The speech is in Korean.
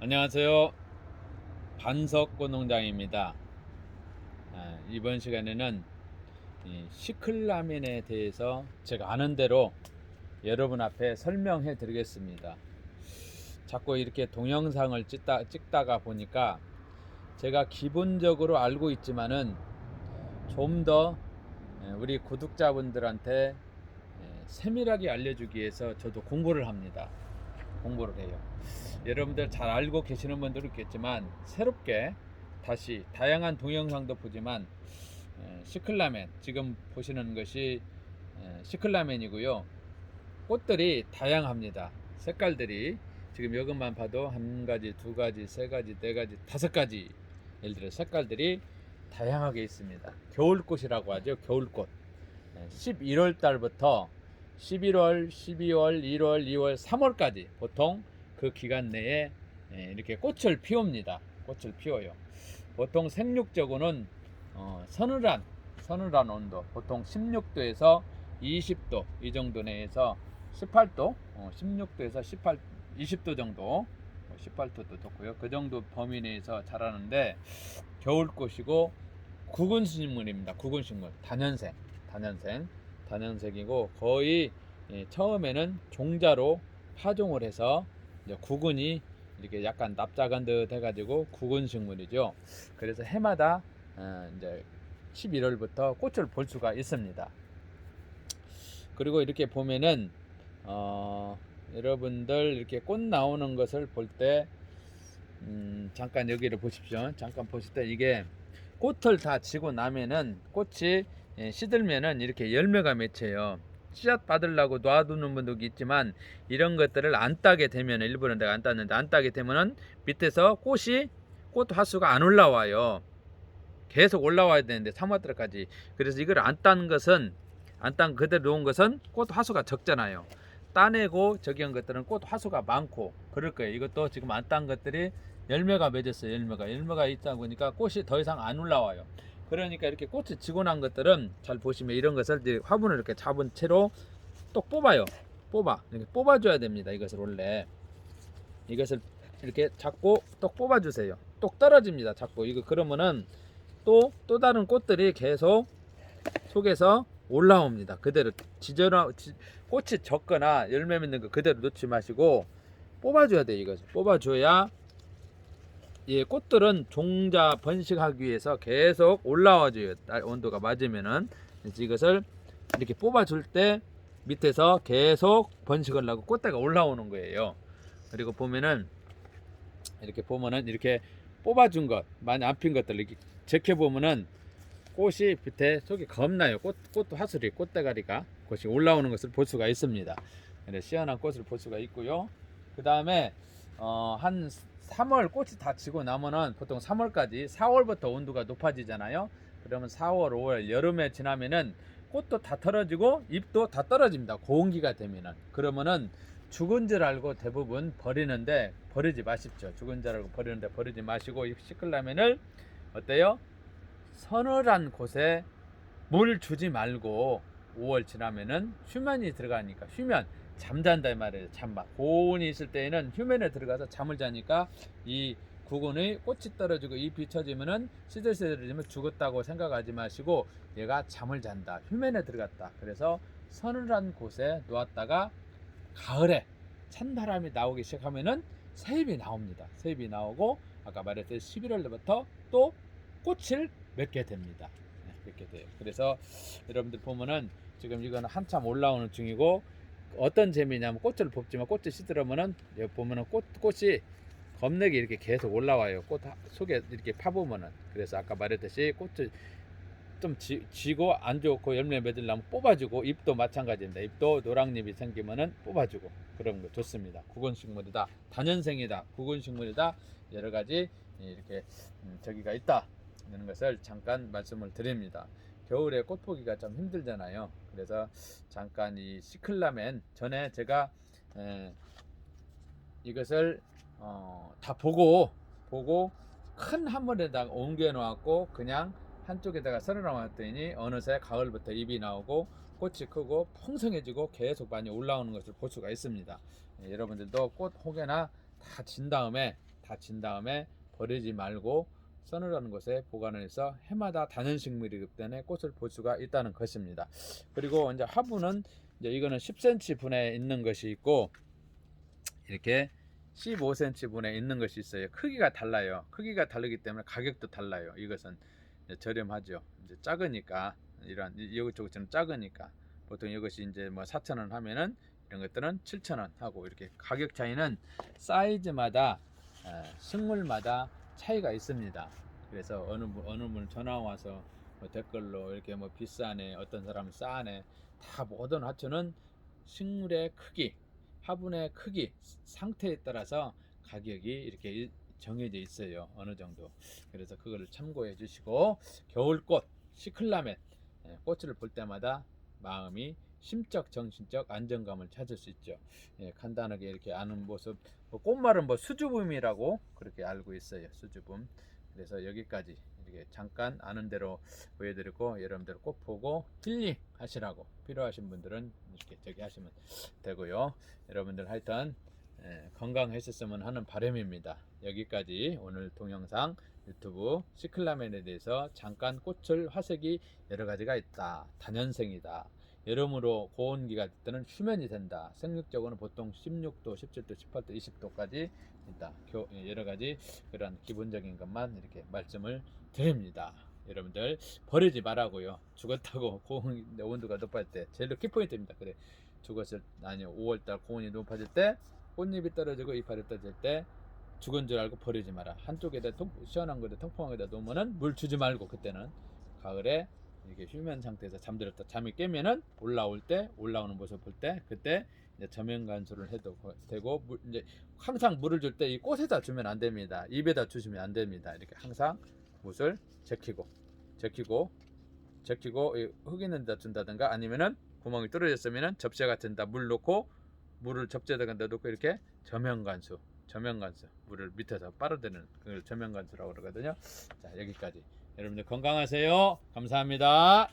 안녕하세요. 반석꽃농장입니다. 이번 시간에는 이 시클라멘에 대해서 제가 아는 대로 여러분 앞에 설명해 드리겠습니다. 자꾸 이렇게 동영상을 찍다가 보니까 제가 기본적으로 알고 있지만은 좀 더 우리 구독자분들한테 세밀하게 알려주기 위해서 저도 공부를 합니다. 공부를 해요. 여러분들 잘 알고 계시는 분들은 있겠지만 새롭게 다시 다양한 동영상도 보지만 시클라멘, 지금 보시는 것이 시클라멘이고요. 꽃들이 다양합니다. 색깔들이 지금 이것만 봐도 한 가지, 두 가지, 세 가지, 네 가지, 다섯 가지, 예를 들어 색깔들이 다양하게 있습니다. 겨울꽃이라고 하죠. 겨울꽃. 11월 달부터 11월, 12월, 1월, 2월, 3월까지 보통 그 기간 내에 이렇게 꽃을 피웁니다. 꽃을 피워요. 보통 생육적으로는 서늘한 온도, 보통 16도에서 20도 이 정도 내에서 18도, 16도에서 20도 정도, 18도도 좋고요. 그 정도 범위 내에서 자라는데 겨울꽃이고 구근식물입니다. 구근식물, 단연생이고 거의 처음에는 종자로 파종을 해서 이제 구근이 이렇게 약간 납작한 듯 해가지고 구근식물이죠. 그래서 해마다 이제 11월부터 꽃을 볼 수가 있습니다. 그리고 이렇게 보면은 여러분들 이렇게 꽃 나오는 것을 볼 때 잠깐 여기를 보십시오. 잠깐 보실 때 이게 꽃을 다 지고 나면은 꽃이 시들면은 이렇게 열매가 맺혀요. 씨앗 받으려고 놔두는 분도 있지만 이런 것들을 안 따게 되면, 일부러 내가 안 땄는데 안 따게 되면은 밑에서 꽃 화수가 안 올라와요. 계속 올라와야 되는데 3월달까지. 그래서 이걸 안 딴 그대로 놓은 것은 꽃 화수가 적잖아요. 따내고 저기 한 것들은 꽃 화수가 많고 그럴 거예요. 이것도 지금 안 딴 것들이 열매가 맺었어요. 열매가 있다 보니까 꽃이 더 이상 안 올라와요. 그러니까 이렇게 꽃이 지고 난 것들은 잘 보시면 이런 것을 이제 화분을 이렇게 잡은 채로 똑 뽑아요. 이렇게 뽑아줘야 됩니다. 이것을 원래 이것을 이렇게 잡고 똑 뽑아주세요. 똑 떨어집니다. 잡고 이거 그러면은 또 다른 꽃들이 계속 속에서 올라옵니다. 그대로 꽃이 적거나 열매 맺는 거 그대로 놓지 마시고 뽑아줘야 돼요. 이것을 뽑아줘야 이 꽃들은 종자 번식하기 위해서 계속 올라와줘요. 온도가 맞으면은. 그래서 이것을 이렇게 뽑아줄 때 밑에서 계속 번식을 하고 꽃대가 올라오는 거예요. 그리고 이렇게 뽑아준 것, 많이 안 핀 것들 이렇게 적혀보면은 꽃이 밑에 속이 겁나요. 꽃도 화술이, 꽃대가리가 꽃이 올라오는 것을 볼 수가 있습니다. 시원한 꽃을 볼 수가 있고요. 그 다음에 한 3월 꽃이 다 지고 나면은 보통 3월까지, 4월부터 온도가 높아지잖아요. 그러면 4월, 5월 여름에 지나면은 꽃도 다 떨어지고 잎도 다 떨어집니다. 고온기가 되면은. 그러면은 죽은 줄 알고 대부분 버리는데 버리지 마십시오. 죽은 줄 알고 버리는데 버리지 마시고 이 시클라멘을 어때요? 서늘한 곳에 물 주지 말고 5월 지나면은 휴면이 들어가니까, 휴면, 잠잔다 이 말이에요. 잠만 고온이 있을 때에는 휴면에 들어가서 잠을 자니까 이 구근의 꽃이 떨어지고 잎이 처지면은 시들시들해지면 죽었다고 생각하지 마시고 얘가 잠을 잔다, 휴면에 들어갔다. 그래서 서늘한 곳에 놓았다가 가을에 찬바람이 나오기 시작하면은 새잎이 나옵니다. 새잎이 나오고 아까 말했듯이 11월부터 또 꽃을 맺게 됩니다. 맺게 돼요. 그래서 여러분들 보면은 지금 이거는 한참 올라오는 중이고 어떤 재미냐면 꽃을 뽑지만 꽃이 시들으면은 여기 보면은 꽃이 겁내게 이렇게 계속 올라와요. 꽃 속에 이렇게 파보면은. 그래서 아까 말했듯이 꽃을 좀 지고 안 좋고 열매 맺으려면 뽑아주고, 잎도 마찬가지입니다. 잎도 노랑잎이 생기면은 뽑아주고 그런 거 좋습니다. 구근식물이다, 단연생이다, 구근식물이다, 여러 가지 이렇게 저기가 있다 이런 것을 잠깐 말씀을 드립니다. 겨울에 꽃 보기가 좀 힘들잖아요. 그래서 잠깐 이 시클라멘 전에 제가 이것을 다 보고 큰 화물에다가 옮겨 놓았고 그냥 한쪽에다가 썰어 놨더니 어느새 가을부터 잎이 나오고 꽃이 크고 풍성해지고 계속 많이 올라오는 것을 볼 수가 있습니다. 여러분들도 꽃 혹여나 다 진 다음에 다 진 다음에 버리지 말고 서늘한 곳에 보관을 해서 해마다 단연식물이기 때문에 꽃을 볼 수가 있다는 것입니다. 그리고 이제 화분은 이제 이거는 10cm 분에 있는 것이 있고 이렇게 15cm 분에 있는 것이 있어요. 크기가 달라요. 크기가 다르기 때문에 가격도 달라요. 이것은 이제 저렴하죠. 이제 작으니까 이런 이것저것 작으니까 보통 이것이 이제 뭐 4,000원 하면은 이런 것들은 7,000원 하고 이렇게 가격 차이는 사이즈마다 식물마다 차이가 있습니다. 그래서 어느 분 전화 와서 뭐 댓글로 이렇게 뭐 비싸네, 어떤 사람은 싸네, 다 모든 화초는 식물의 크기, 화분의 크기, 상태에 따라서 가격이 이렇게 정해져 있어요. 어느 정도. 그래서 그거를 참고해 주시고 겨울꽃, 시클라멘 꽃을 볼 때마다 마음이 심적, 정신적 안정감을 찾을 수 있죠. 간단하게 이렇게 아는 모습. 꽃말은 뭐 수줍음이라고 그렇게 알고 있어요. 수줍음. 그래서 여기까지 이렇게 잠깐 아는 대로 보여드리고 여러분들 꼭 보고 힐링 하시라고 필요하신 분들은 이렇게 저기 하시면 되고요. 여러분들 하여튼 건강하셨으면 하는 바람입니다. 여기까지 오늘 동영상 유튜브 시클라멘에 대해서 잠깐 꽃을 화색이 여러 가지가 있다. 다년생이다. 여름으로 고온기가 때는 휴면이 된다. 생육적으로는 보통 16도, 17도, 18도, 20도까지 있다. 여러 가지 그런 기본적인 것만 이렇게 말씀을 드립니다. 여러분들 버리지 말라고요. 죽었다고 고온 온도가 높아질 때 제일 키포인트입니다. 그래 죽었을 아니 5월달 고온이 높아질 때 꽃잎이 떨어지고 이파리 떨어질 때 죽은 줄 알고 버리지 마라. 한쪽에다 시원한 거에다 통풍한 거에다 놓으면은 물 주지 말고 그때는 가을에 이렇게 휴면 상태에서 잠들었다 잠이 깨면은 올라오는 모습 볼 때 그때 이제 저면 간수를 해도 되고 이제 항상 물을 줄 때 이 꽃에다 주면 안 됩니다. 입에다 주시면 안 됩니다. 이렇게 항상 못을 적히고 흙 있는 데다 준다든가 아니면은 구멍이 뚫어졌으면은 접시에 같은 데다 물 넣고 물을 접시에다가 넣고 이렇게 저면간수 물을 밑에서 빨아들이는 그걸 저면간수라고 그러거든요. 자 여기까지 여러분들 건강하세요. 감사합니다.